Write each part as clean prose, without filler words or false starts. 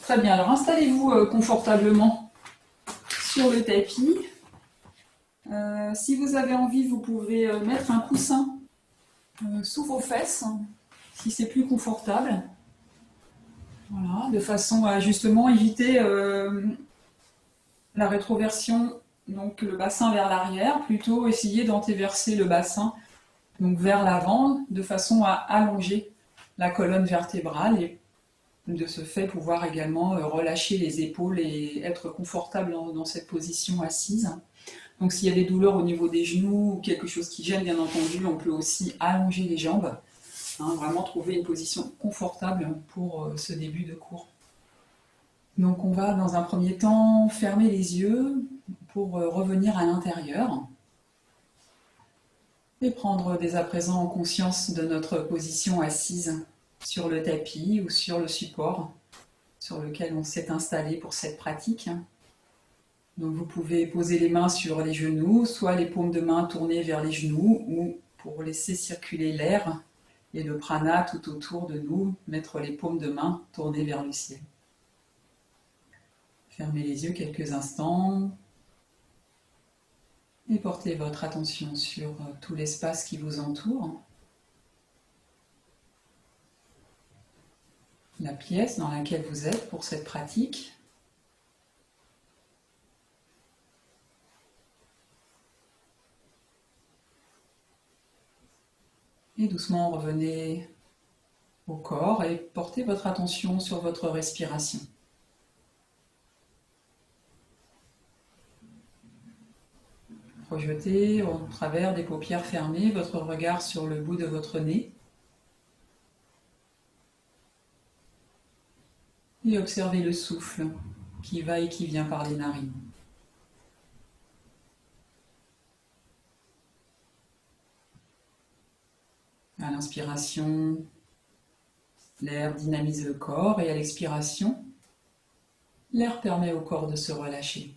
Très bien, alors installez-vous confortablement sur le tapis. Si vous avez envie, vous pouvez mettre un coussin sous vos fesses, si c'est plus confortable. Voilà, de façon à justement éviter la rétroversion, donc le bassin vers l'arrière, plutôt essayer d'antéverser le bassin donc vers l'avant, de façon à allonger la colonne vertébrale et de ce fait pouvoir également relâcher les épaules et être confortable dans cette position assise. Donc s'il y a des douleurs au niveau des genoux ou quelque chose qui gêne, bien entendu, on peut aussi allonger les jambes. Vraiment trouver une position confortable pour ce début de cours. Donc on va dans un premier temps fermer les yeux pour revenir à l'intérieur et prendre dès à présent conscience de notre position assise sur le tapis ou sur le support sur lequel on s'est installé pour cette pratique. Donc vous pouvez poser les mains sur les genoux, soit les paumes de main tournées vers les genoux, ou pour laisser circuler l'air et le prana tout autour de nous, mettre les paumes de main tournées vers le ciel. Fermez les yeux quelques instants et portez votre attention sur tout l'espace qui vous entoure. La pièce dans laquelle vous êtes pour cette pratique. Et doucement revenez au corps et portez votre attention sur votre respiration. Projetez au travers des paupières fermées votre regard sur le bout de votre nez. Et observez le souffle qui va et qui vient par les narines. À l'inspiration, l'air dynamise le corps et à l'expiration, l'air permet au corps de se relâcher.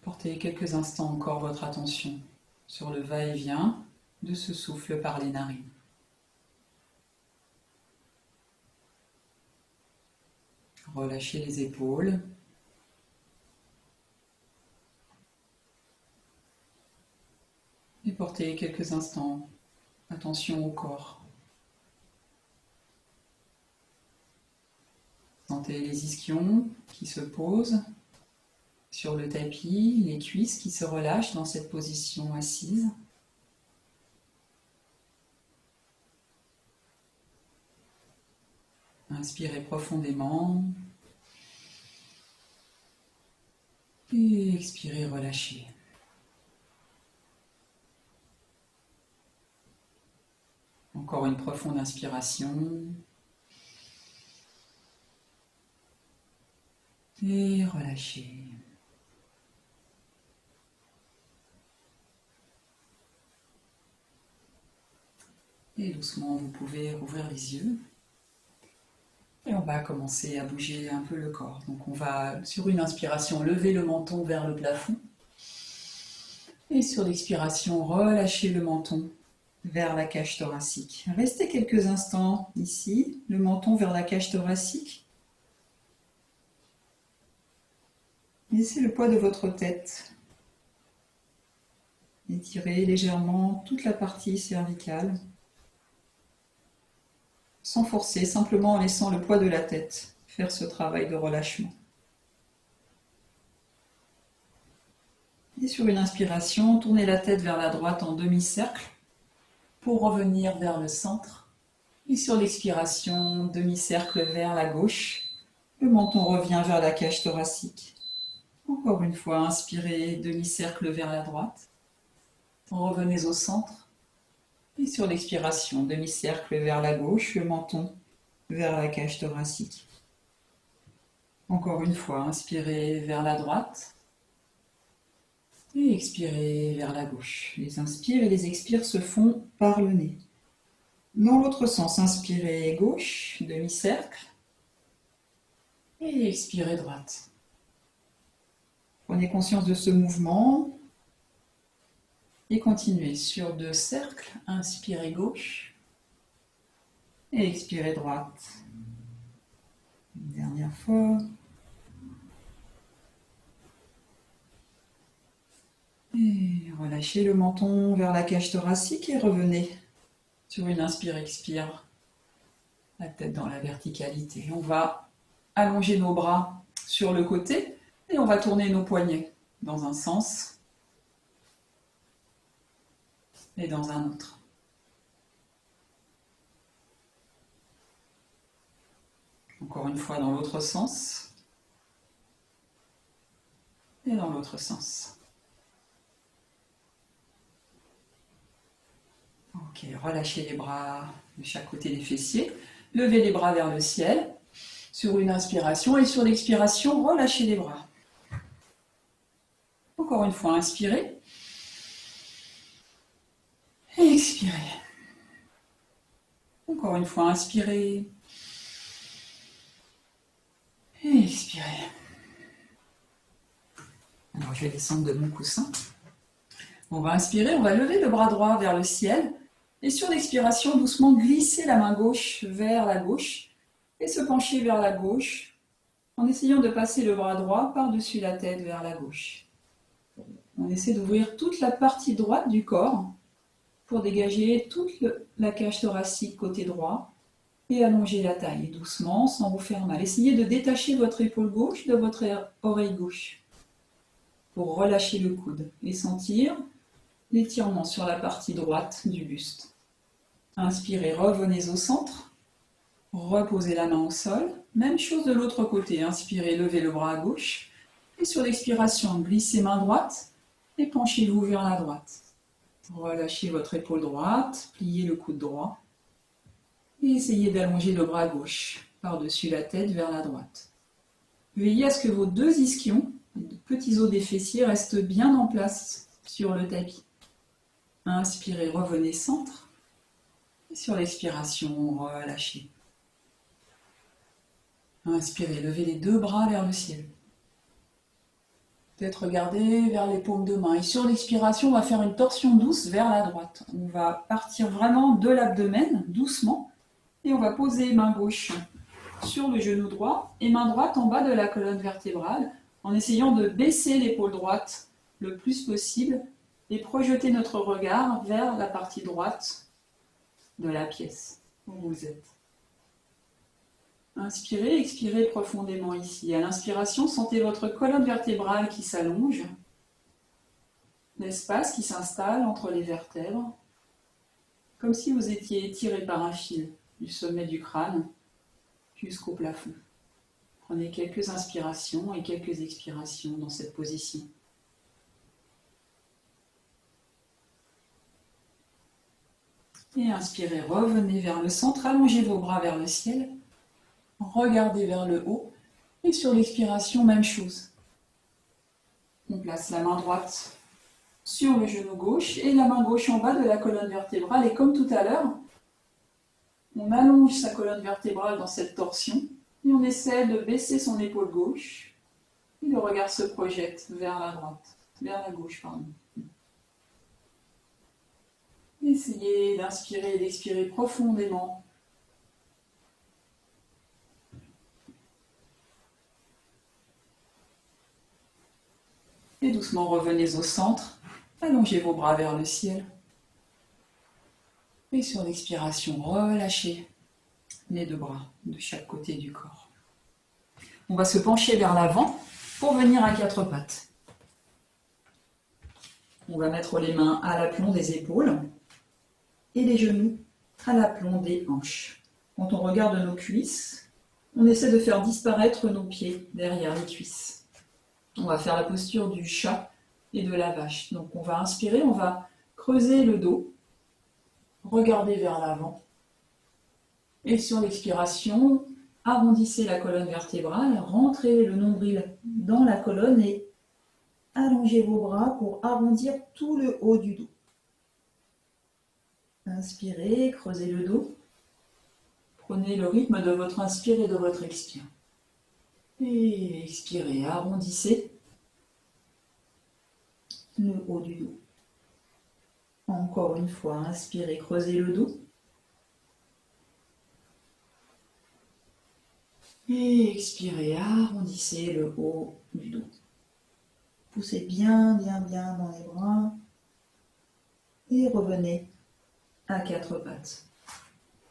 Portez quelques instants encore votre attention sur le va-et-vient de ce souffle par les narines. Relâchez les épaules. Et portez quelques instants attention au corps. Sentez les ischions qui se posent sur le tapis, les cuisses qui se relâchent dans cette position assise. Inspirez profondément. Et expirez, relâchez. Encore une profonde inspiration. Et relâchez. Et doucement, vous pouvez rouvrir les yeux. Et on va commencer à bouger un peu le corps. Donc on va, sur une inspiration, lever le menton vers le plafond. Et sur l'expiration, relâcher le menton vers la cage thoracique. Restez quelques instants ici, le menton vers la cage thoracique. Laissez le poids de votre tête. Étirez légèrement toute la partie cervicale. Sans forcer, simplement en laissant le poids de la tête faire ce travail de relâchement. Et sur une inspiration, tournez la tête vers la droite en demi-cercle pour revenir vers le centre. Et sur l'expiration, demi-cercle vers la gauche. Le menton revient vers la cage thoracique. Encore une fois, inspirez, demi-cercle vers la droite. Revenez au centre. Et sur l'expiration, demi-cercle vers la gauche, le menton vers la cage thoracique. Encore une fois, inspirez vers la droite. Et expirez vers la gauche. Les inspires et les expires se font par le nez. Dans l'autre sens, inspirez gauche, demi-cercle. Et expirez droite. Prenez conscience de ce mouvement. Et continuez sur 2 cercles. Inspirez gauche. Et expirez droite. Une dernière fois. Et relâchez le menton vers la cage thoracique et revenez sur une inspire-expire. La tête dans la verticalité. On va allonger nos bras sur le côté et on va tourner nos poignets dans un sens et dans un autre. Encore une fois dans l'autre sens et dans l'autre sens. Ok, relâchez les bras de chaque côté des fessiers. Levez les bras vers le ciel sur une inspiration et sur l'expiration, relâchez les bras. Encore une fois, inspirez. Et expirez. Encore une fois, inspirez. Et expirez. Alors, je vais descendre de mon coussin. On va inspirer, on va lever le bras droit vers le ciel. Et sur l'expiration, doucement glisser la main gauche vers la gauche. Et se pencher vers la gauche, en essayant de passer le bras droit par-dessus la tête vers la gauche. On essaie d'ouvrir toute la partie droite du corps pour dégager toute la cage thoracique côté droit et allonger la taille doucement sans vous faire mal. Essayez de détacher votre épaule gauche de votre oreille gauche pour relâcher le coude et sentir l'étirement sur la partie droite du buste. Inspirez, revenez au centre. Reposez la main au sol. Même chose de l'autre côté. Inspirez, levez le bras à gauche. Et sur l'expiration, glissez main droite et penchez-vous vers la droite. Relâchez votre épaule droite, pliez le coude droit. Et essayez d'allonger le bras gauche par-dessus la tête vers la droite. Veillez à ce que vos deux ischions, les petits os des fessiers, restent bien en place sur le tapis. Inspirez, revenez centre. Et sur l'expiration, relâchez. Inspirez, levez les deux bras vers le ciel. Peut-être regarder vers les paumes de main. Et sur l'expiration, on va faire une torsion douce vers la droite. On va partir vraiment de l'abdomen, doucement. Et on va poser main gauche sur le genou droit et main droite en bas de la colonne vertébrale, en essayant de baisser l'épaule droite le plus possible et projeter notre regard vers la partie droite de la pièce où vous êtes. Inspirez, expirez profondément ici. À l'inspiration, sentez votre colonne vertébrale qui s'allonge, l'espace qui s'installe entre les vertèbres, comme si vous étiez étiré par un fil du sommet du crâne jusqu'au plafond. Prenez quelques inspirations et quelques expirations dans cette position. Et inspirez, revenez vers le centre, allongez vos bras vers le ciel. Regardez vers le haut et sur l'expiration, même chose. On place la main droite sur le genou gauche et la main gauche en bas de la colonne vertébrale. Et comme tout à l'heure, on allonge sa colonne vertébrale dans cette torsion et on essaie de baisser son épaule gauche et le regard se projette vers la droite, vers la gauche, pardon. Essayez d'inspirer et d'expirer profondément. Et doucement revenez au centre, allongez vos bras vers le ciel. Et sur l'expiration, relâchez les deux bras de chaque côté du corps. On va se pencher vers l'avant pour venir à quatre pattes. On va mettre les mains à l'aplomb des épaules et les genoux à l'aplomb des hanches. Quand on regarde nos cuisses, on essaie de faire disparaître nos pieds derrière les cuisses. On va faire la posture du chat et de la vache. Donc on va inspirer, on va creuser le dos, regarder vers l'avant. Et sur l'expiration, arrondissez la colonne vertébrale, rentrez le nombril dans la colonne et allongez vos bras pour arrondir tout le haut du dos. Inspirez, creusez le dos. Prenez le rythme de votre inspire et de votre expire. Et expirez, arrondissez le haut du dos. Encore une fois, inspirez, creusez le dos. Et expirez, arrondissez le haut du dos. Poussez bien, bien, bien dans les bras. Et revenez à quatre pattes.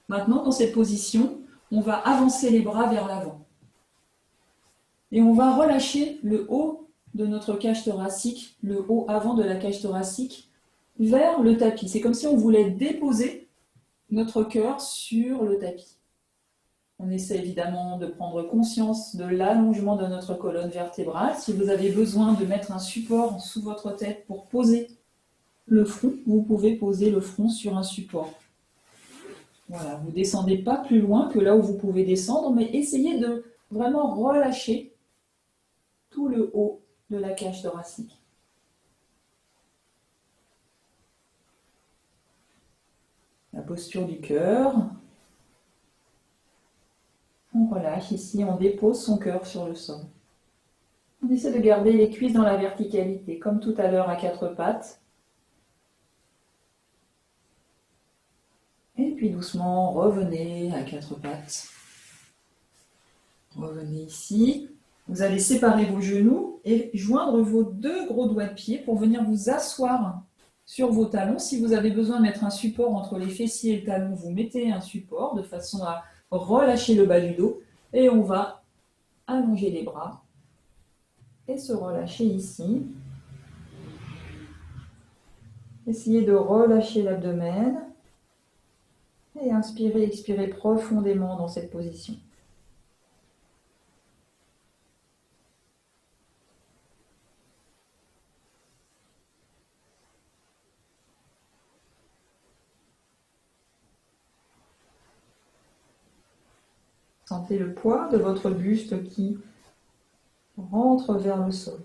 Maintenant, dans cette position, on va avancer les bras vers l'avant. Et on va relâcher le haut de notre cage thoracique, le haut avant de la cage thoracique, vers le tapis. C'est comme si on voulait déposer notre cœur sur le tapis. On essaie évidemment de prendre conscience de l'allongement de notre colonne vertébrale. Si vous avez besoin de mettre un support sous votre tête pour poser le front, vous pouvez poser le front sur un support. Voilà, vous ne descendez pas plus loin que là où vous pouvez descendre, mais essayez de vraiment relâcher tout le haut de la cage thoracique. La posture du cœur. On relâche ici, on dépose son cœur sur le sol. On essaie de garder les cuisses dans la verticalité, comme tout à l'heure à quatre pattes. Et puis doucement, revenez à quatre pattes. Revenez ici. Vous allez séparer vos genoux et joindre vos deux gros doigts de pied pour venir vous asseoir sur vos talons. Si vous avez besoin de mettre un support entre les fessiers et le talon, vous mettez un support de façon à relâcher le bas du dos. Et on va allonger les bras et se relâcher ici. Essayez de relâcher l'abdomen. Et inspirez, expirez profondément dans cette position. Sentez le poids de votre buste qui rentre vers le sol.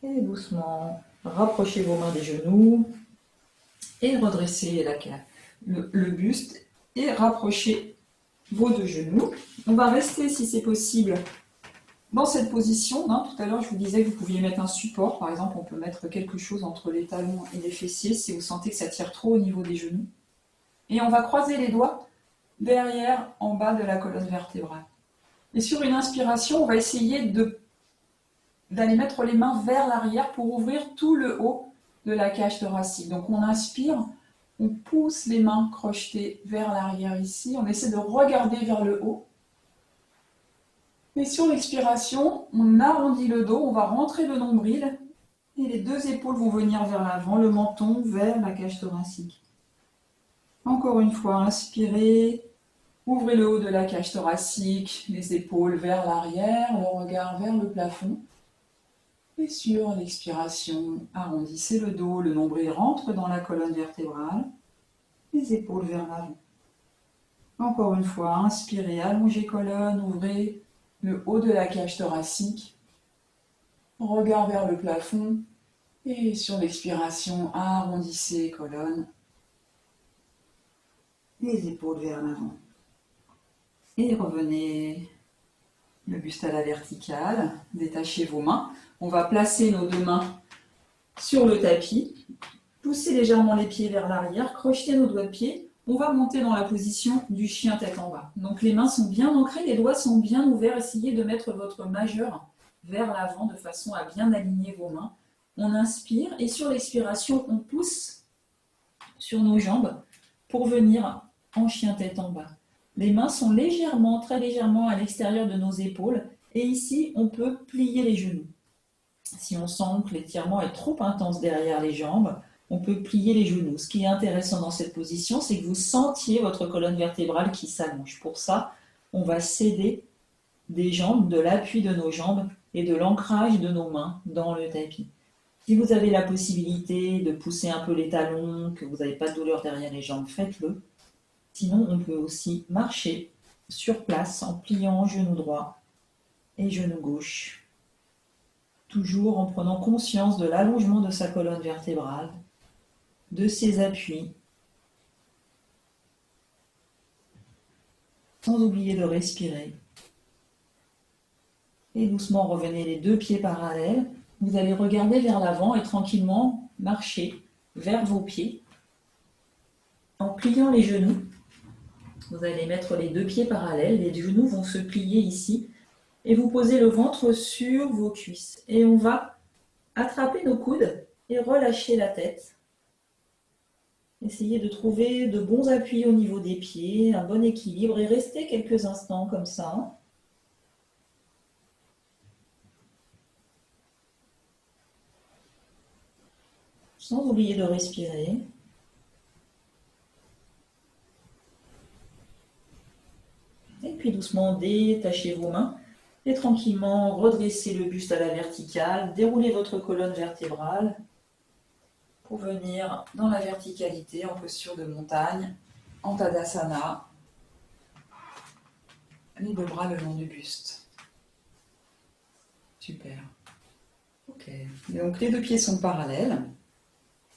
Et doucement, rapprochez vos mains des genoux et redressez le buste et rapprochez vos deux genoux. On va rester, si c'est possible, dans cette position. Tout à l'heure, je vous disais que vous pouviez mettre un support. Par exemple, on peut mettre quelque chose entre les talons et les fessiers si vous sentez que ça tire trop au niveau des genoux. Et on va croiser les doigts derrière, en bas de la colonne vertébrale. Et sur une inspiration, on va essayer d'aller mettre les mains vers l'arrière pour ouvrir tout le haut de la cage thoracique. Donc on inspire, on pousse les mains crochetées vers l'arrière ici, on essaie de regarder vers le haut. Et sur l'expiration, on arrondit le dos, on va rentrer le nombril et les deux épaules vont venir vers l'avant, le menton vers la cage thoracique. Encore une fois, inspirez, ouvrez le haut de la cage thoracique, les épaules vers l'arrière, le regard vers le plafond. Et sur l'expiration, arrondissez le dos, le nombril rentre dans la colonne vertébrale, les épaules vers l'avant. Encore une fois, inspirez, allongez colonne, ouvrez le haut de la cage thoracique, regard vers le plafond, et sur l'expiration, arrondissez colonne, les épaules vers l'avant. Et revenez le buste à la verticale, détachez vos mains. On va placer nos deux mains sur le tapis, pousser légèrement les pieds vers l'arrière, crocheter nos doigts de pied. On va monter dans la position du chien tête en bas. Donc les mains sont bien ancrées, les doigts sont bien ouverts. Essayez de mettre votre majeur vers l'avant de façon à bien aligner vos mains. On inspire et sur l'expiration, on pousse sur nos jambes pour venir en chien tête en bas. Les mains sont légèrement, très légèrement à l'extérieur de nos épaules et ici, on peut plier les genoux. Si on sent que l'étirement est trop intense derrière les jambes, on peut plier les genoux. Ce qui est intéressant dans cette position, c'est que vous sentiez votre colonne vertébrale qui s'allonge. Pour ça, on va s'aider des jambes, de l'appui de nos jambes et de l'ancrage de nos mains dans le tapis. Si vous avez la possibilité de pousser un peu les talons, que vous n'avez pas de douleur derrière les jambes, faites-le. Sinon, on peut aussi marcher sur place en pliant genou droit et genou gauche. Toujours en prenant conscience de l'allongement de sa colonne vertébrale, de ses appuis, sans oublier de respirer. Et doucement, revenez les deux pieds parallèles. Vous allez regarder vers l'avant et tranquillement marcher vers vos pieds en pliant les genoux. Vous allez mettre les deux pieds parallèles, les genoux vont se plier ici et vous posez le ventre sur vos cuisses. Et on va attraper nos coudes et relâcher la tête. Essayez de trouver de bons appuis au niveau des pieds, un bon équilibre et restez quelques instants comme ça. Sans oublier de respirer. Et puis doucement, détachez vos mains et tranquillement redressez le buste à la verticale, déroulez votre colonne vertébrale pour venir dans la verticalité en posture de montagne, en Tadasana, les deux bras le long du buste. Super. Ok. Donc les deux pieds sont parallèles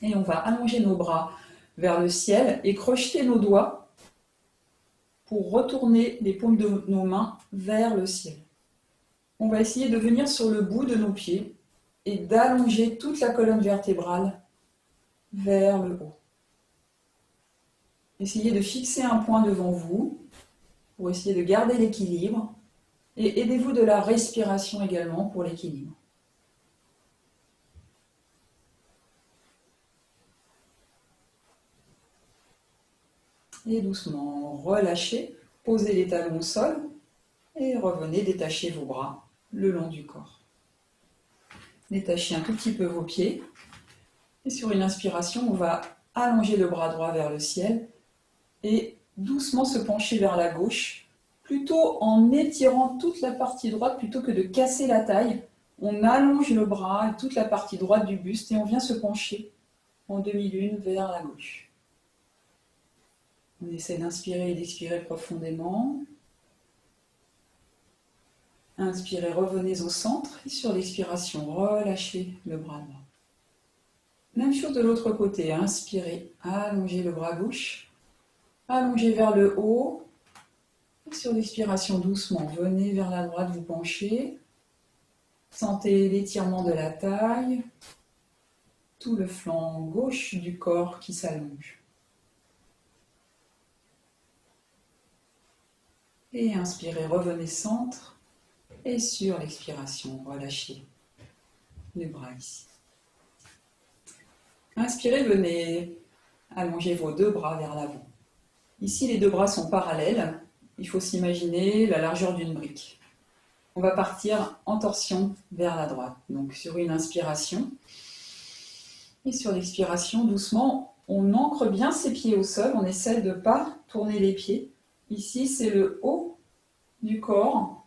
et on va allonger nos bras vers le ciel et crocheter nos doigts pour retourner les paumes de nos mains vers le ciel. On va essayer de venir sur le bout de nos pieds et d'allonger toute la colonne vertébrale vers le haut. Essayez de fixer un point devant vous pour essayer de garder l'équilibre et aidez-vous de la respiration également pour l'équilibre. Et doucement, relâchez, posez les talons au sol et revenez détacher vos bras le long du corps. Détachez un tout petit peu vos pieds et sur une inspiration, on va allonger le bras droit vers le ciel et doucement se pencher vers la gauche, plutôt en étirant toute la partie droite plutôt que de casser la taille. On allonge le bras et toute la partie droite du buste et on vient se pencher en demi-lune vers la gauche. On essaie d'inspirer et d'expirer profondément. Inspirez, revenez au centre et sur l'expiration, relâchez le bras droit. Même chose de l'autre côté, inspirez, allongez le bras gauche, allongez vers le haut. Et sur l'expiration, doucement, venez vers la droite, vous penchez. Sentez l'étirement de la taille, tout le flanc gauche du corps qui s'allonge. Et inspirez, revenez centre. Et sur l'expiration, relâchez les bras ici. Inspirez, venez allonger vos deux bras vers l'avant. Ici, les deux bras sont parallèles. Il faut s'imaginer la largeur d'une brique. On va partir en torsion vers la droite. Donc sur une inspiration. Et sur l'expiration, doucement, on ancre bien ses pieds au sol. On essaie de ne pas tourner les pieds. Ici, c'est le haut du corps.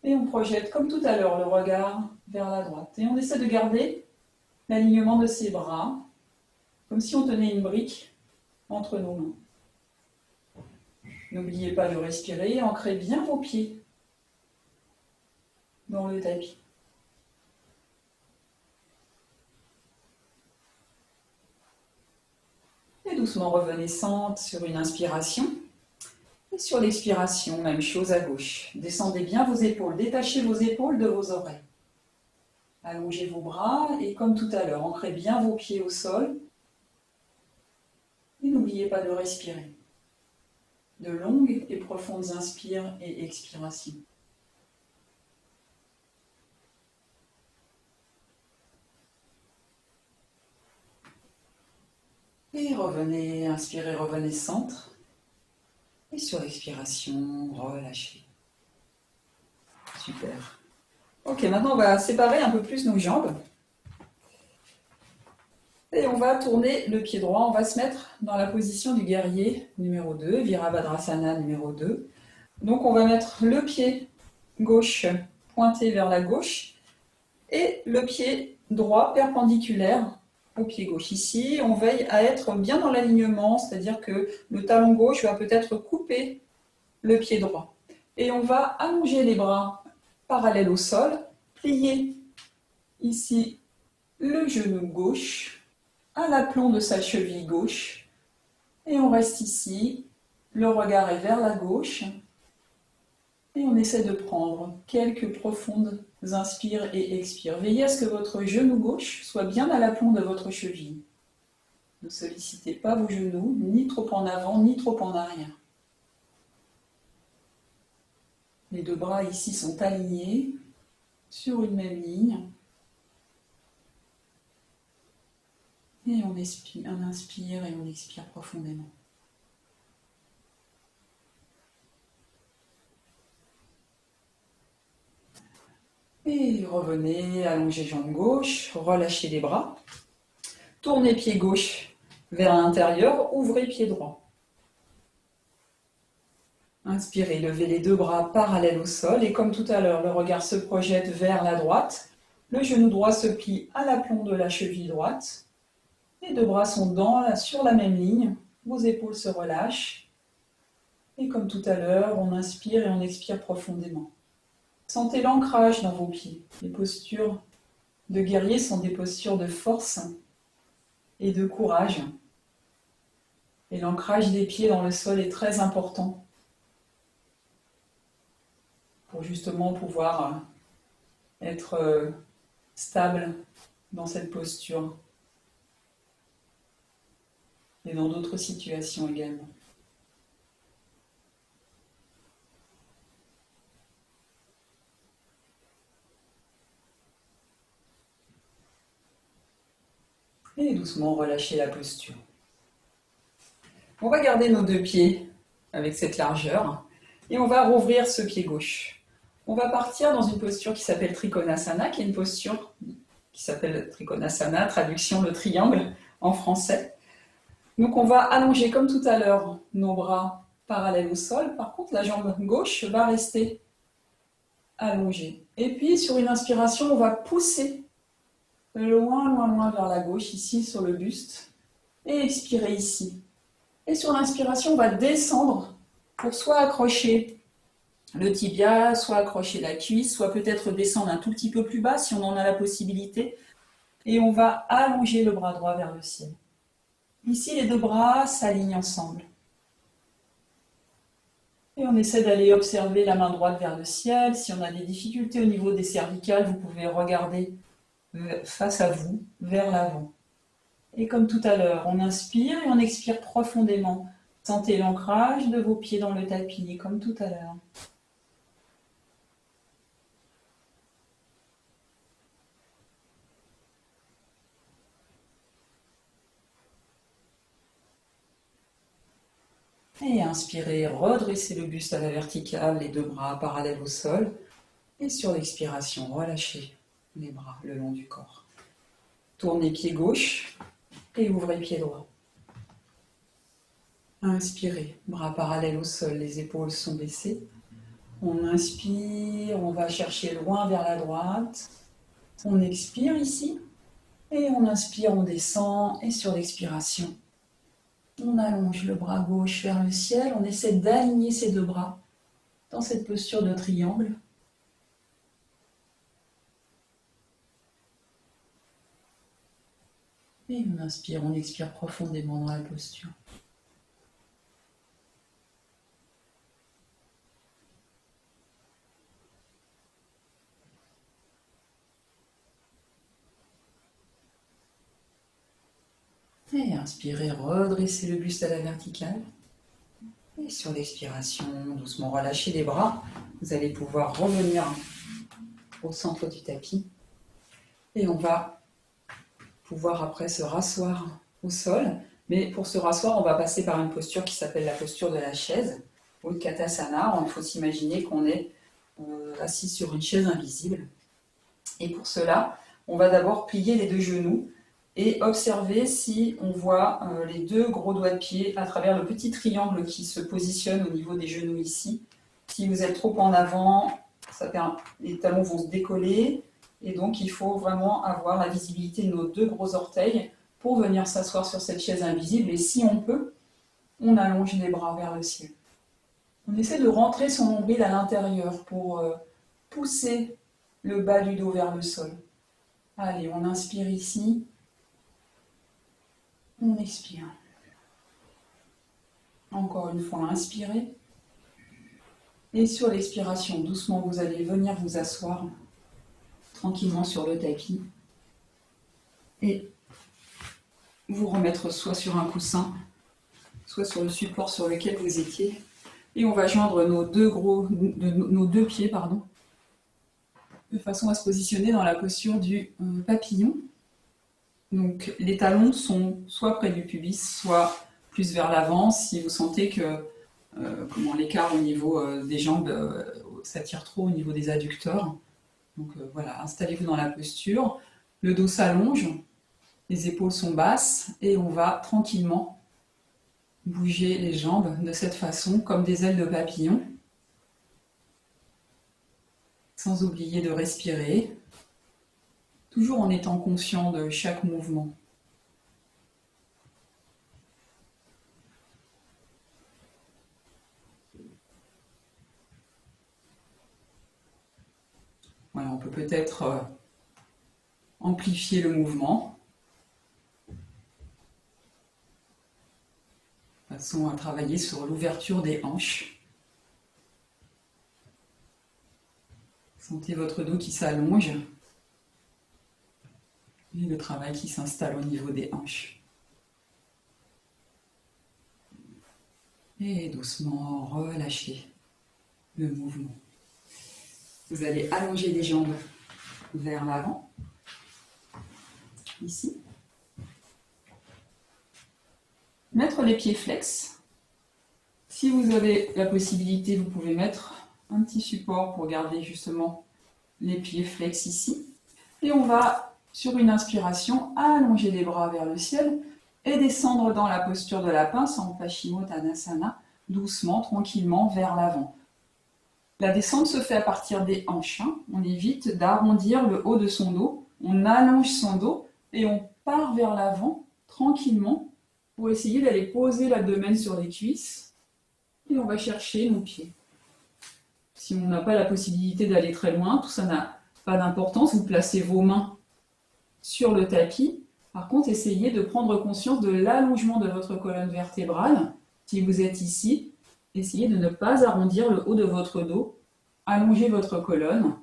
Et on projette, comme tout à l'heure, le regard vers la droite. Et on essaie de garder l'alignement de ses bras, comme si on tenait une brique entre nos mains. N'oubliez pas de respirer, ancrez bien vos pieds dans le tapis. Et doucement revenez centre sur une inspiration. Et sur l'expiration, même chose à gauche. Descendez bien vos épaules, détachez vos épaules de vos oreilles. Allongez vos bras et comme tout à l'heure, ancrez bien vos pieds au sol. Et n'oubliez pas de respirer. De longues et profondes inspires et expirations. Et revenez, inspirez, revenez centre. Et sur l'expiration, relâchez. Super. Ok, maintenant on va séparer un peu plus nos jambes. Et on va tourner le pied droit. On va se mettre dans la position du guerrier numéro 2, Virabhadrasana numéro 2. Donc on va mettre le pied gauche pointé vers la gauche et le pied droit perpendiculaire au pied gauche. Ici, on veille à être bien dans l'alignement, c'est-à-dire que le talon gauche va peut-être couper le pied droit. Et on va allonger les bras parallèles au sol, plier ici le genou gauche à l'aplomb de sa cheville gauche. Et on reste ici, le regard est vers la gauche. Et on essaie de prendre quelques profondes inspires et expires. Veillez à ce que votre genou gauche soit bien à l'aplomb de votre cheville. Ne sollicitez pas vos genoux, ni trop en avant, ni trop en arrière. Les deux bras ici sont alignés sur une même ligne. Et on inspire et on expire profondément. Et revenez, allongez jambe gauche, relâchez les bras. Tournez pied gauche vers l'intérieur, ouvrez pied droit. Inspirez, levez les deux bras parallèles au sol et comme tout à l'heure, le regard se projette vers la droite. Le genou droit se plie à l'aplomb de la cheville droite. Les deux bras sont sur la même ligne. Vos épaules se relâchent. Et comme tout à l'heure, on inspire et on expire profondément. Sentez l'ancrage dans vos pieds. Les postures de guerrier sont des postures de force et de courage. Et l'ancrage des pieds dans le sol est très important pour justement pouvoir être stable dans cette posture et dans d'autres situations également. Et doucement relâcher la posture. On va garder nos deux pieds avec cette largeur et on va rouvrir ce pied gauche. On va partir dans une posture qui s'appelle Trikonasana, qui est une posture qui s'appelle Trikonasana, traduction le triangle en français. Donc on va allonger comme tout à l'heure nos bras parallèles au sol. Par contre, la jambe gauche va rester allongée. Et puis sur une inspiration, on va pousser loin vers la gauche, ici sur le buste. Et expirer ici. Et sur l'inspiration, on va descendre pour soit accrocher le tibia, soit accrocher la cuisse, soit peut-être descendre un tout petit peu plus bas si on en a la possibilité. Et on va allonger le bras droit vers le ciel. Ici, les deux bras s'alignent ensemble. Et on essaie d'aller observer la main droite vers le ciel. Si on a des difficultés au niveau des cervicales, vous pouvez regarder face à vous, vers l'avant. Et comme tout à l'heure, on inspire et on expire profondément. Sentez l'ancrage de vos pieds dans le tapis, comme tout à l'heure. Et inspirez, redressez le buste à la verticale, les deux bras parallèles au sol. Et sur l'expiration, relâchez les bras le long du corps. Tournez pied gauche et ouvrez pied droit. Inspirez, bras parallèles au sol, les épaules sont baissées. On inspire, on va chercher loin vers la droite. On expire ici. Et on inspire, on descend. Et sur l'expiration, on allonge le bras gauche vers le ciel. On essaie d'aligner ces deux bras dans cette posture de triangle. Et on inspire, on expire profondément dans la posture. Et inspirez, redressez le buste à la verticale. Et sur l'expiration, doucement relâchez les bras. Vous allez pouvoir revenir au centre du tapis. Et on va pouvoir après se rasseoir au sol. Mais pour se rasseoir, on va passer par une posture qui s'appelle la posture de la chaise, ou Utkatasana. Il faut s'imaginer qu'on est assis sur une chaise invisible. Et pour cela, on va d'abord plier les deux genoux et observer si on voit les deux gros doigts de pied à travers le petit triangle qui se positionne au niveau des genoux ici. Si vous êtes trop en avant, les talons vont se décoller et donc il faut vraiment avoir la visibilité de nos deux gros orteils pour venir s'asseoir sur cette chaise invisible et si on peut, on allonge les bras vers le ciel. On essaie de rentrer son nombril à l'intérieur pour pousser le bas du dos vers le sol. Allez, on inspire ici. On expire. Encore une fois, inspirez. Et sur l'expiration, doucement, vous allez venir vous asseoir tranquillement sur le tapis. Et vous remettre soit sur un coussin, soit sur le support sur lequel vous étiez. Et on va joindre nos deux pieds, de façon à se positionner dans la posture du papillon. Donc les talons sont soit près du pubis, soit plus vers l'avant si vous sentez que l'écart au niveau des jambes s'attire trop au niveau des adducteurs. Donc voilà, installez-vous dans la posture, le dos s'allonge, les épaules sont basses et on va tranquillement bouger les jambes de cette façon, comme des ailes de papillon, sans oublier de respirer, toujours en étant conscient de chaque mouvement. Voilà, on peut peut-être amplifier le mouvement, de façon à travailler sur l'ouverture des hanches. Sentez votre dos qui s'allonge et le travail qui s'installe au niveau des hanches. Et doucement relâchez le mouvement. Vous allez allonger les jambes vers l'avant, ici. Mettre les pieds flex. Si vous avez la possibilité, vous pouvez mettre un petit support pour garder justement les pieds flex ici. Et on va, sur une inspiration, allonger les bras vers le ciel et descendre dans la posture de la pince en Paschimottanasana, doucement, tranquillement, vers l'avant. La descente se fait à partir des hanches. On évite d'arrondir le haut de son dos. On allonge son dos et on part vers l'avant, tranquillement, pour essayer d'aller poser l'abdomen sur les cuisses. Et on va chercher nos pieds. Si on n'a pas la possibilité d'aller très loin, tout ça n'a pas d'importance. Vous placez vos mains sur le tapis. Par contre, essayez de prendre conscience de l'allongement de votre colonne vertébrale. Si vous êtes ici, essayez de ne pas arrondir le haut de votre dos. Allongez votre colonne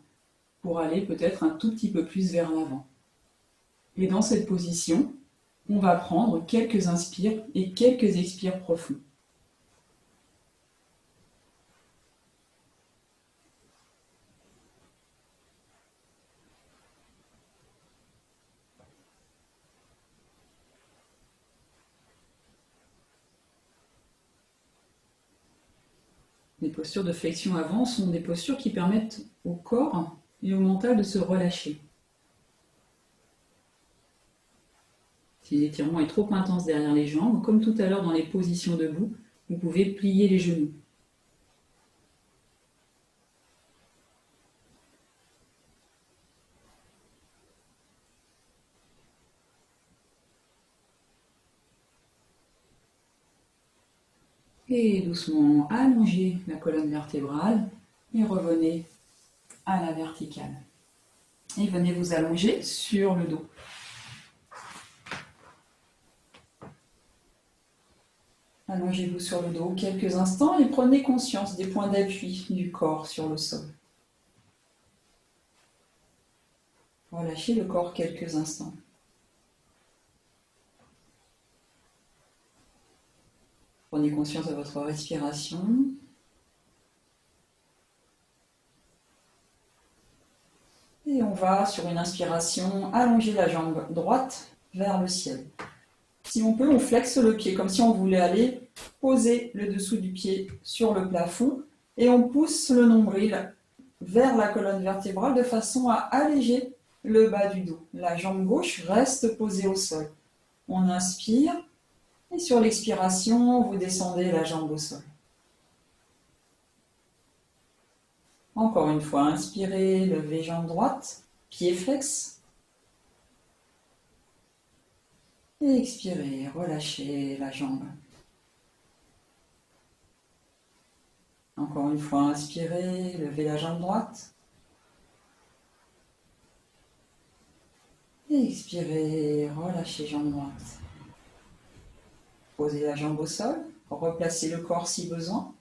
pour aller peut-être un tout petit peu plus vers l'avant. Et dans cette position, on va prendre quelques inspires et quelques expires profonds. Les postures de flexion avant sont des postures qui permettent au corps et au mental de se relâcher. Si l'étirement est trop intense derrière les jambes, comme tout à l'heure dans les positions debout, vous pouvez plier les genoux. Et doucement allongez la colonne vertébrale et revenez à la verticale. Et venez vous allonger sur le dos. Allongez-vous sur le dos quelques instants et prenez conscience des points d'appui du corps sur le sol. Relâchez le corps quelques instants. Prenez conscience de votre respiration. Et on va, sur une inspiration, allonger la jambe droite vers le ciel. Si on peut, on flexe le pied, comme si on voulait aller poser le dessous du pied sur le plafond. Et on pousse le nombril vers la colonne vertébrale de façon à alléger le bas du dos. La jambe gauche reste posée au sol. On inspire. Et sur l'expiration, vous descendez la jambe au sol. Encore une fois, inspirez, levez jambe droite, pied flex. Et expirez, relâchez la jambe. Encore une fois, inspirez, levez la jambe droite. Et expirez, relâchez jambe droite. Posez la jambe au sol, replacez le corps si besoin.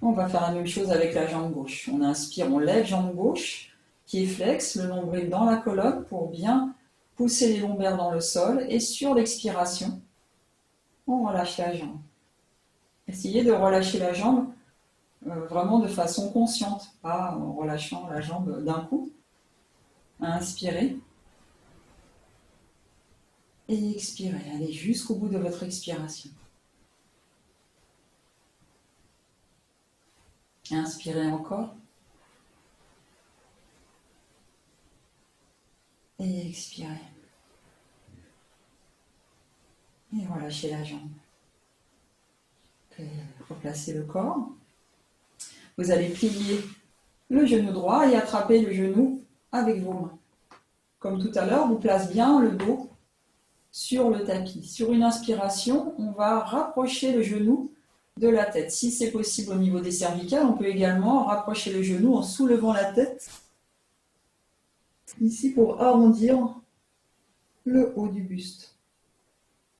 On va faire la même chose avec la jambe gauche. On inspire, on lève jambe gauche, pied flex, le nombril dans la colonne pour bien poussez les lombaires dans le sol et sur l'expiration, on relâche la jambe. Essayez de relâcher la jambe vraiment de façon consciente, pas en relâchant la jambe d'un coup. Inspirez. Et expirez. Allez jusqu'au bout de votre expiration. Inspirez encore. Et expirez. Et relâchez la jambe. Replacez le corps. Vous allez plier le genou droit et attraper le genou avec vos mains. Comme tout à l'heure, vous placez bien le dos sur le tapis. Sur une inspiration, on va rapprocher le genou de la tête. Si c'est possible au niveau des cervicales, on peut également rapprocher le genou en soulevant la tête. Ici pour arrondir le haut du buste.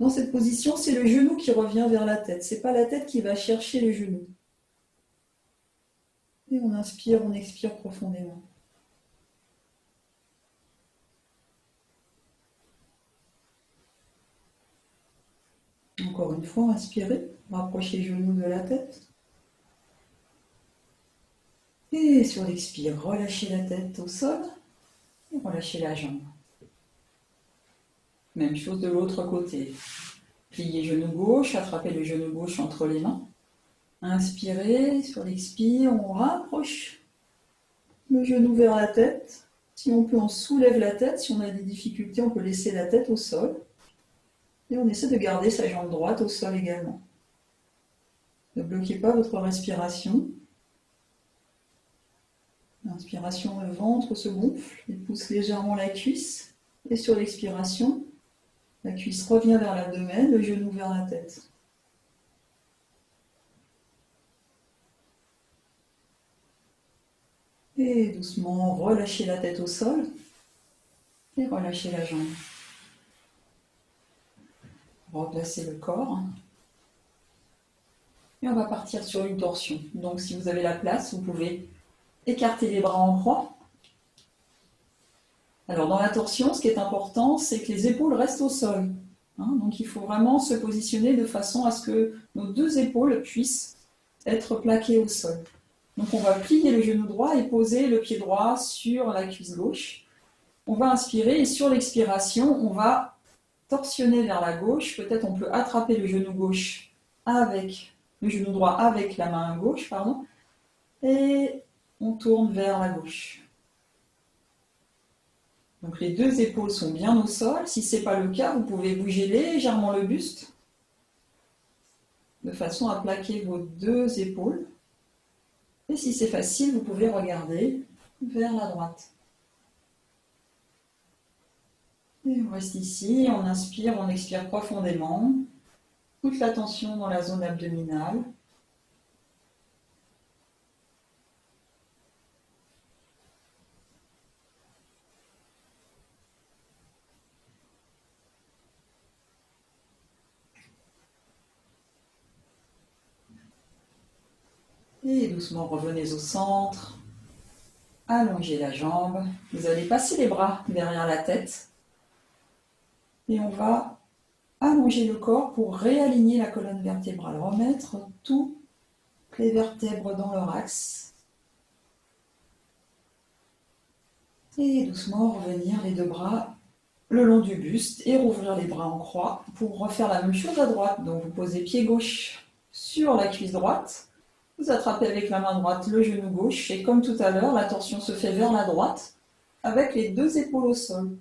Dans cette position, c'est le genou qui revient vers la tête. Ce n'est pas la tête qui va chercher le genou. Et on inspire, on expire profondément. Encore une fois, inspirez, rapprochez le genou de la tête. Et sur l'expire, relâchez la tête au sol et relâchez la jambe. Même chose de l'autre côté. Pliez genou gauche, attrapez le genou gauche entre les mains. Inspirez, sur l'expire, on rapproche le genou vers la tête. Si on peut, on soulève la tête. Si on a des difficultés, on peut laisser la tête au sol. Et on essaie de garder sa jambe droite au sol également. Ne bloquez pas votre respiration. L'inspiration, le ventre se gonfle, il pousse légèrement la cuisse. Et sur l'expiration, la cuisse revient vers l'abdomen, le genou vers la tête. Et doucement, relâchez la tête au sol et relâchez la jambe. Replacez le corps. Et on va partir sur une torsion. Donc si vous avez la place, vous pouvez écarter les bras en croix. Alors dans la torsion, ce qui est important, c'est que les épaules restent au sol. Donc il faut vraiment se positionner de façon à ce que nos deux épaules puissent être plaquées au sol. Donc on va plier le genou droit et poser le pied droit sur la cuisse gauche. On va inspirer et sur l'expiration, on va torsionner vers la gauche. Peut-être on peut attraper le genou gauche avec le genou droit avec la main gauche, pardon, et on tourne vers la gauche. Donc les deux épaules sont bien au sol. Si ce n'est pas le cas, vous pouvez bouger légèrement le buste de façon à plaquer vos deux épaules. Et si c'est facile, vous pouvez regarder vers la droite. Et on reste ici, on inspire, on expire profondément. Toute la tension dans la zone abdominale. Et doucement revenez au centre. Allongez la jambe. Vous allez passer les bras derrière la tête. Et on va allonger le corps pour réaligner la colonne vertébrale. Remettre toutes les vertèbres dans leur axe. Et doucement revenir les deux bras le long du buste et rouvrir les bras en croix pour refaire la même chose à droite. Donc vous posez pied gauche sur la cuisse droite. Vous attrapez avec la main droite le genou gauche et comme tout à l'heure, la torsion se fait vers la droite avec les deux épaules au sol.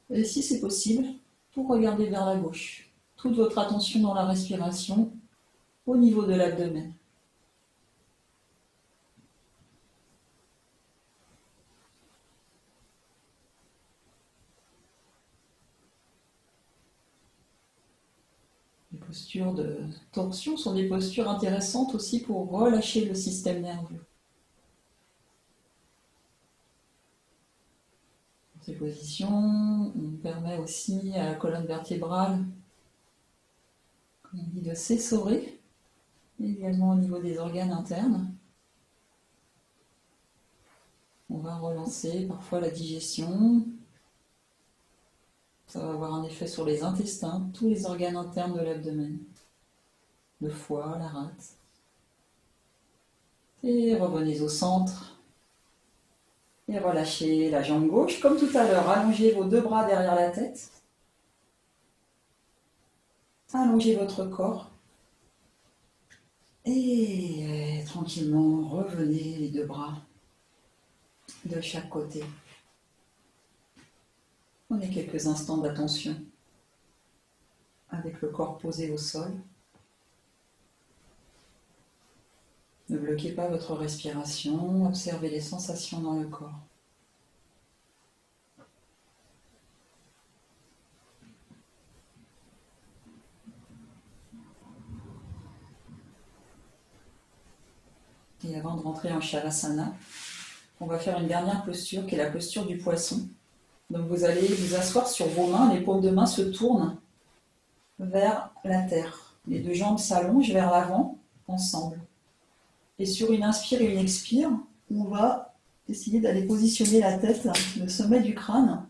Et si c'est possible, vous regardez vers la gauche. Toute votre attention dans la respiration au niveau de l'abdomen. Les postures de torsion sont des postures intéressantes aussi pour relâcher le système nerveux. Dans ces positions, on permet aussi à la colonne vertébrale, comme on dit, de s'essorer, également au niveau des organes internes. On va relancer parfois la digestion. Ça va avoir un effet sur les intestins, tous les organes internes de l'abdomen. Le foie, la rate. Et revenez au centre. Et relâchez la jambe gauche. Comme tout à l'heure, allongez vos deux bras derrière la tête. Allongez votre corps. Et tranquillement, revenez les deux bras de chaque côté. Prenez quelques instants d'attention avec le corps posé au sol. Ne bloquez pas votre respiration, observez les sensations dans le corps. Et avant de rentrer en Shavasana, on va faire une dernière posture qui est la posture du poisson. Donc vous allez vous asseoir sur vos mains, les paumes de main se tournent vers la terre. Les deux jambes s'allongent vers l'avant, ensemble. Et sur une inspire et une expire, on va essayer d'aller positionner la tête, le sommet du crâne,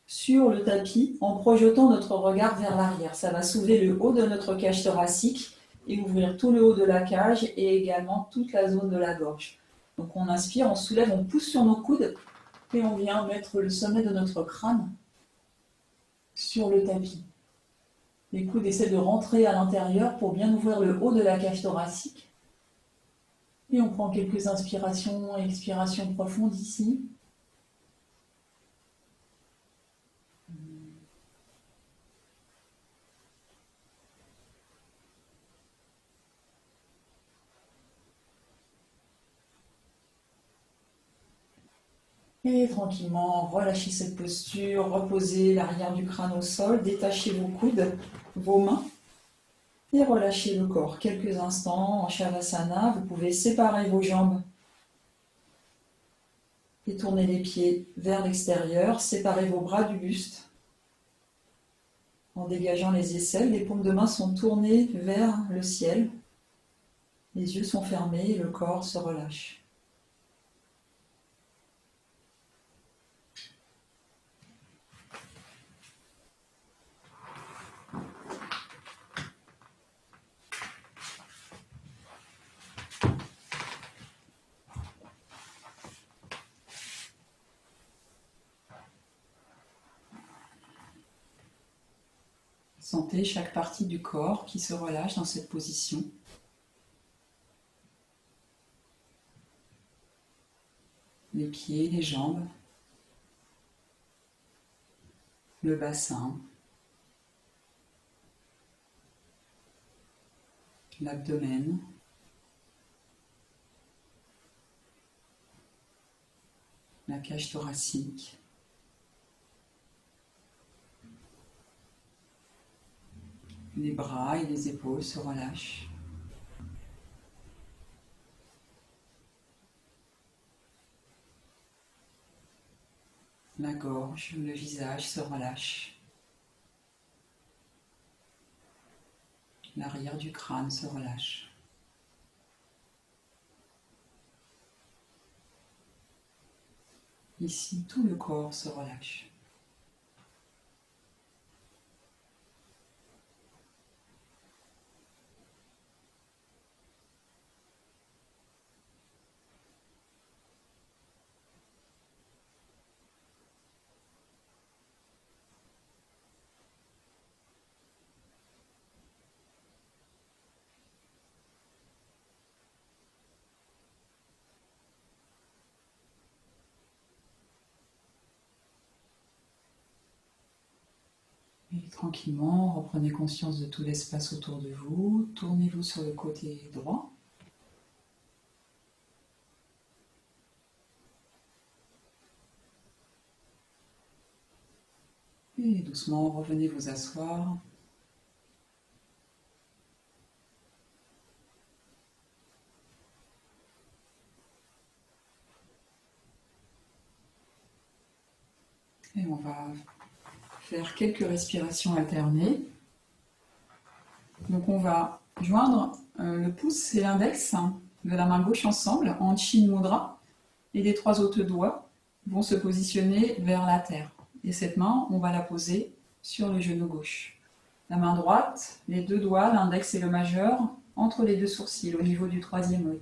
sur le tapis en projetant notre regard vers l'arrière. Ça va soulever le haut de notre cage thoracique et ouvrir tout le haut de la cage et également toute la zone de la gorge. Donc on inspire, on soulève, on pousse sur nos coudes et on vient mettre le sommet de notre crâne sur le tapis. Les coudes essaient de rentrer à l'intérieur pour bien ouvrir le haut de la cage thoracique. Et on prend quelques inspirations et expirations profondes ici. Et tranquillement, relâchez cette posture, reposez l'arrière du crâne au sol, détachez vos coudes, vos mains et relâchez le corps. Quelques instants en Shavasana, vous pouvez séparer vos jambes et tourner les pieds vers l'extérieur, séparer vos bras du buste en dégageant les aisselles. Les paumes de main sont tournées vers le ciel, les yeux sont fermés et le corps se relâche. Sentez chaque partie du corps qui se relâche dans cette position. Les pieds, les jambes, le bassin, l'abdomen, la cage thoracique, les bras et les épaules se relâchent. La gorge, le visage se relâche. L'arrière du crâne se relâche. Ici, tout le corps se relâche. Et tranquillement, reprenez conscience de tout l'espace autour de vous. Tournez-vous sur le côté droit. Et doucement, revenez vous asseoir. Et on va faire quelques respirations alternées. Donc on va joindre le pouce et l'index de la main gauche ensemble en Chin Mudra et les trois autres doigts vont se positionner vers la terre. Et cette main, on va la poser sur le genou gauche. La main droite, les deux doigts, l'index et le majeur, entre les deux sourcils, au niveau du troisième œil.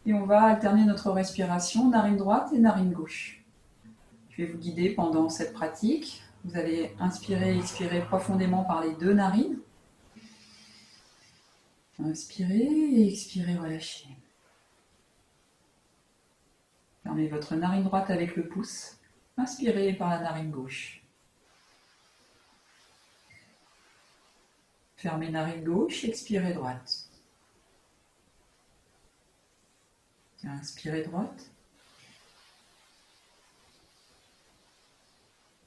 Et on va alterner notre respiration, narine droite et narine gauche. Je vais vous guider pendant cette pratique. Vous allez inspirer et expirer profondément par les deux narines. Inspirez et expirez, relâchez. Fermez votre narine droite avec le pouce. Inspirez par la narine gauche. Fermez narine gauche, expirez droite. Inspirez droite.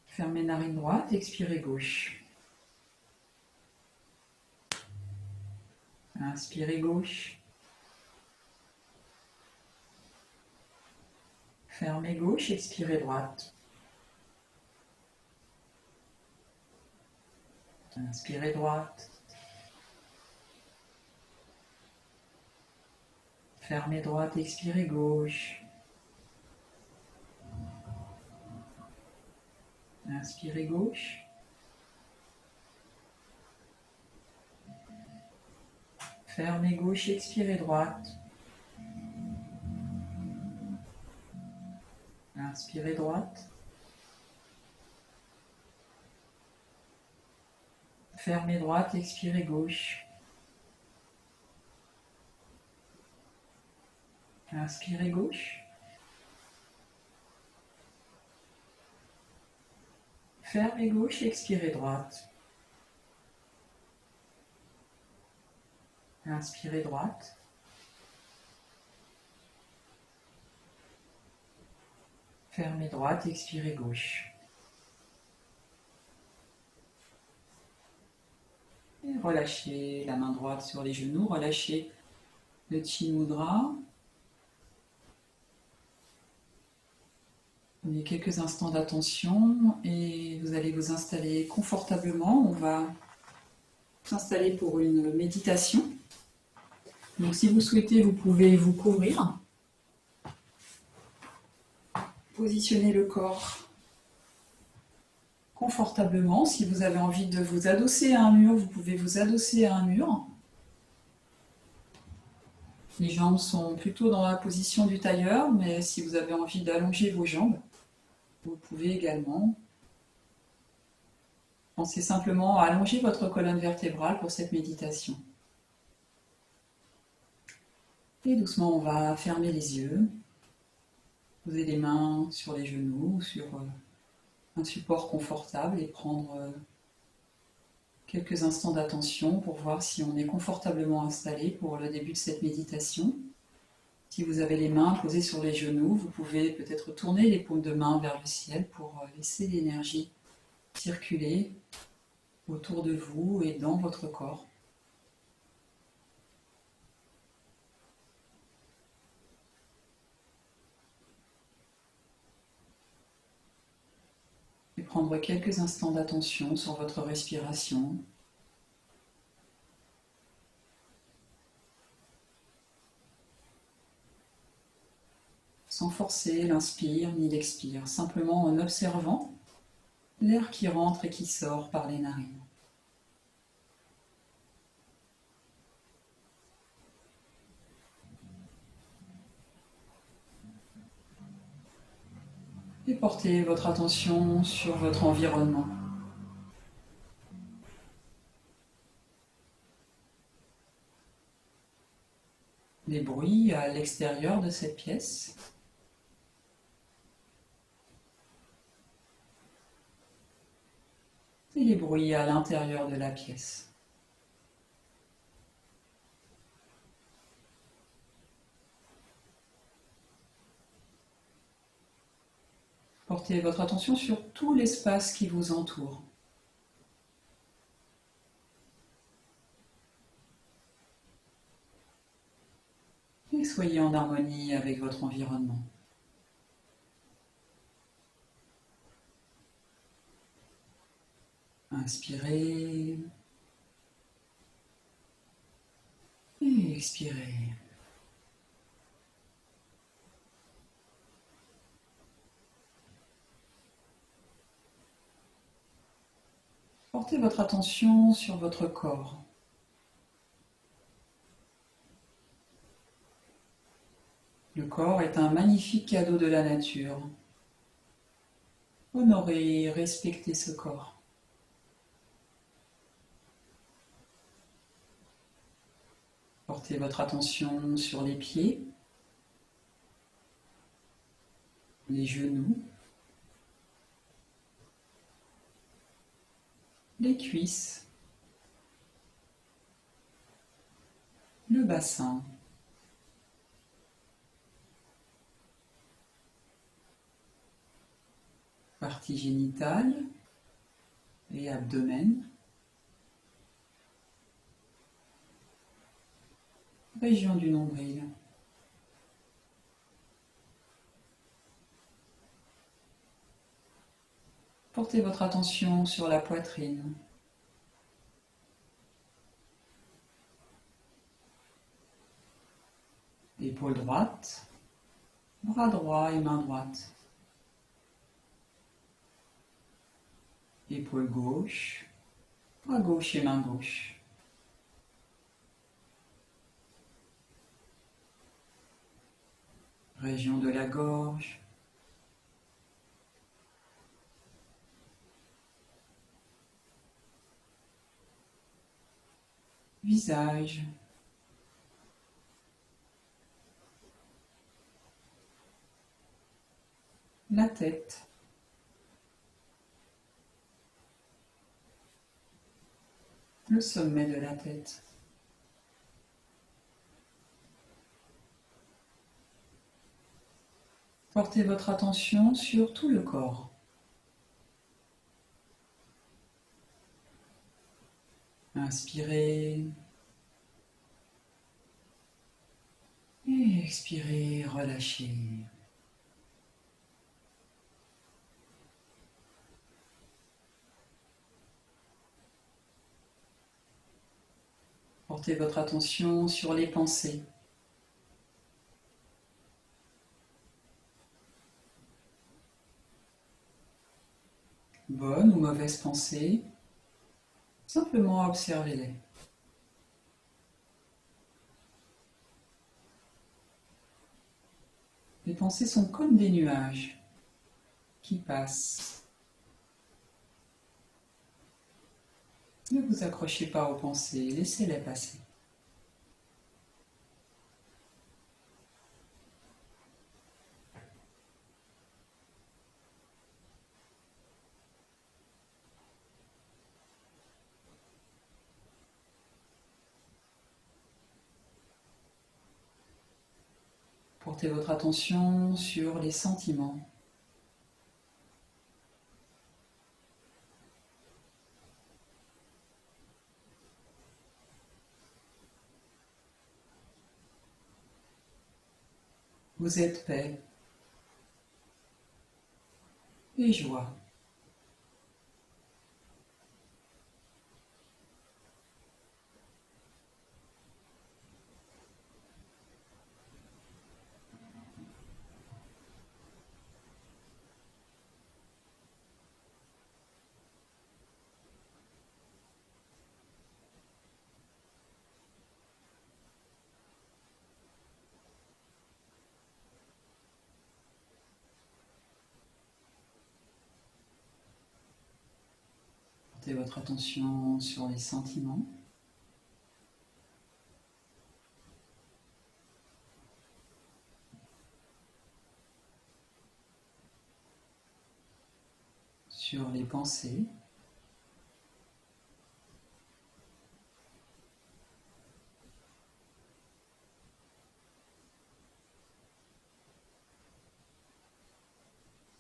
Fermez narine droite, expirez gauche. Inspirez gauche. Fermez gauche, expirez droite. Inspirez droite. Fermez droite, expirez gauche. Inspirez gauche. Fermez gauche, expirez droite. Inspirez droite. Fermez droite, expirez gauche. Inspirez gauche. Fermez gauche, expirez droite. Inspirez droite. Fermez droite, expirez gauche. Et relâchez la main droite sur les genoux, relâchez le Chin Mudra. Prenez quelques instants d'attention et vous allez vous installer confortablement. On va s'installer pour une méditation. Donc si vous souhaitez, vous pouvez vous couvrir. Positionnez le corps confortablement. Si vous avez envie de vous adosser à un mur, vous pouvez vous adosser à un mur. Les jambes sont plutôt dans la position du tailleur, mais si vous avez envie d'allonger vos jambes, vous pouvez également. Pensez simplement à allonger votre colonne vertébrale pour cette méditation. Et doucement, on va fermer les yeux. Poser les mains sur les genoux, sur un support confortable et prendre quelques instants d'attention pour voir si on est confortablement installé pour le début de cette méditation. Si vous avez les mains posées sur les genoux, vous pouvez peut-être tourner les paumes de main vers le ciel pour laisser l'énergie circuler autour de vous et dans votre corps. Et prendre quelques instants d'attention sur votre respiration. Sans forcer l'inspire ni l'expire, simplement en observant l'air qui rentre et qui sort par les narines. Et portez votre attention sur votre environnement. Les bruits à l'extérieur de cette pièce. Et les bruits à l'intérieur de la pièce. Portez votre attention sur tout l'espace qui vous entoure. Et soyez en harmonie avec votre environnement. Inspirez et expirez. Portez votre attention sur votre corps. Le corps est un magnifique cadeau de la nature. Honorez et respectez ce corps. Portez votre attention sur les pieds, les genoux, les cuisses, le bassin, partie génitale et abdomen, région du nombril. Portez votre attention sur la poitrine. Épaule droite, bras droit et main droite. Épaule gauche, bras gauche et main gauche. Région de la gorge. Visage. La tête. Le sommet de la tête. Portez votre attention sur tout le corps. Inspirez. Et expirez, relâchez. Portez votre attention sur les pensées. Bonnes ou mauvaises pensées, simplement observez-les. Les pensées sont comme des nuages qui passent. Ne vous accrochez pas aux pensées, laissez-les passer. Portez votre attention sur les sentiments. Vous êtes paix et joie. Portez votre attention sur les sentiments. Sur les pensées.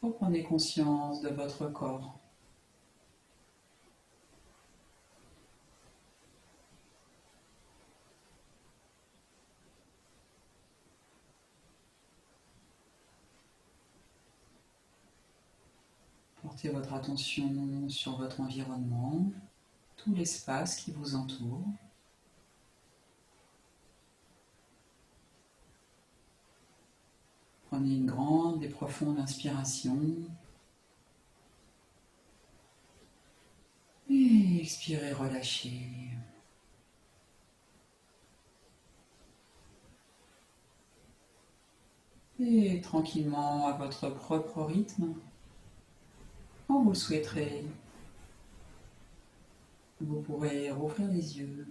Reprenez conscience de votre corps. Portez votre attention sur votre environnement, tout l'espace qui vous entoure. Prenez une grande et profonde inspiration et Expirez, relâchez. Et tranquillement, à votre propre rythme, quand vous le souhaiterez, vous pourrez rouvrir les yeux.